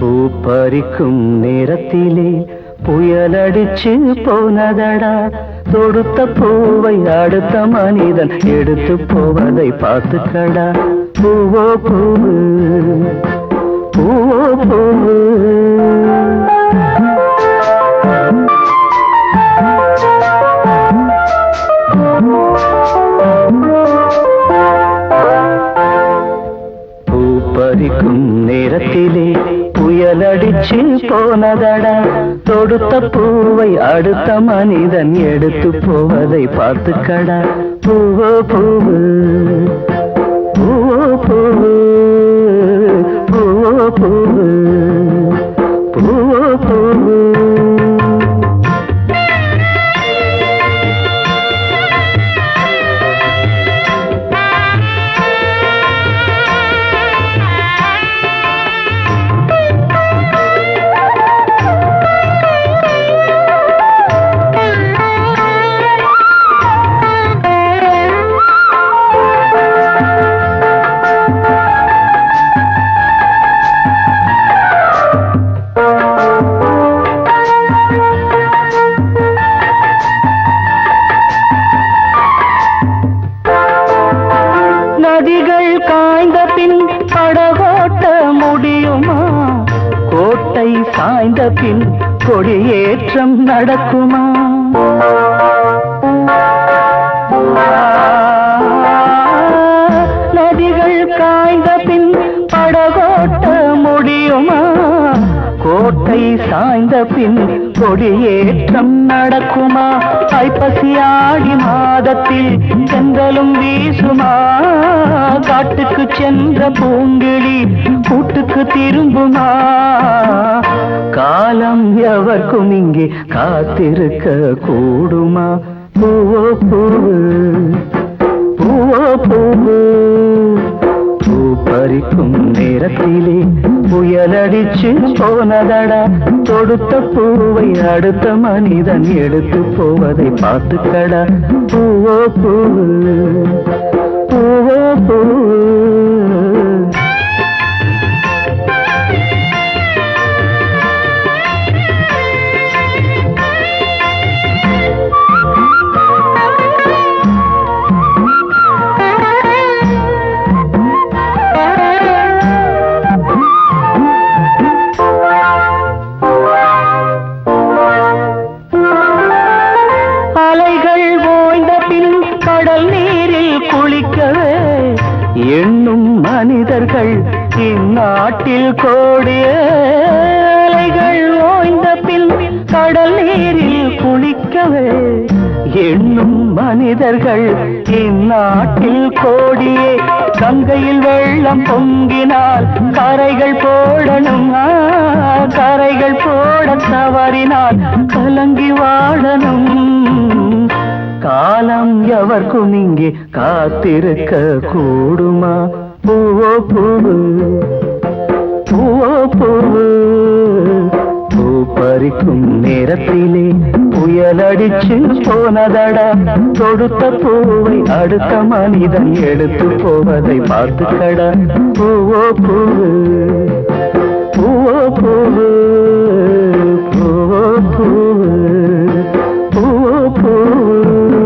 பூ பறிக்கும் நேரத்திலே புயலடிச்சு போனதடா. தொடுத்த பூவை அடுத்த மனிதன் எடுத்து போவதை பார்த்துக்கடா. பூவோ பூவு, பூவோ பூவு. பூ பறிக்கும் நேரத்திலே புயலடிச்சு போனதடா. தொடுத்த பூவை அடுத்த மனிதன் எடுத்து போவதை பார்த்துக்கடா. பூவோ பூவு, பூவோ பூவு, பூவோ பூவு, பூவோ பூவு. நதிகள் காய்ந்த பின் படகோட்ட முடியுமா? கோட்டை சாய்ந்த பின் கொடியேற்றம் நடக்குமா? நதிகள் காய்ந்த பின் படகோட்ட முடியுமா? கோட்டை சாய்ந்த பின் கொடியேற்றம் நடக்குமா? ஐப்பசி ஆடி மாதத்தில் சென்றலும் வீசுமா? காட்டுக்கு சென்ற பூங்கிழி கூட்டுக்கு திரும்புமா? காலம் எவர்க்கும் இங்கே காத்திருக்க கூடுமா? பூவோ பூவு, பூவோ பூவு. பூ பறிக்கும் நேரத்திலே புயலடிச்சு போனதடா. தொடுத்த பூவை அடுத்த மனிதன் எடுத்து போவதை பார்த்துக்கடா. பூவோ பூவு, பூவோ பூவு. கடல் நீரில் குளிக்கவே எண்ணும் மனிதர்கள் இந்நாட்டில் கோடிய. அலைகள் ஓய்ந்த பின் கடல் நீரில் குளிக்கவே எண்ணும் மனிதர்கள் இந்நாட்டில் கோடியே. கங்கையில் வெள்ளம் பொங்கினால் கரைகள் போடணும். கரைகள் போட தவறினால் கலங்கி வாழணும். காலம் எவர்க்கும் இங்கே காத்திருக்க கூடுமா? பூவோ பூவு, பூவோ பூவு. பூ பறிக்கும் நேரத்திலே புயலடிச்சு போனதடா. தொடுத்த பூவை அடுத்த மனிதன் எடுத்து போவதை பார்த்துக்கடா. பூவோ பூவு, பூவோ பூவு, பூவோ பூவு, பூவோ பூவு.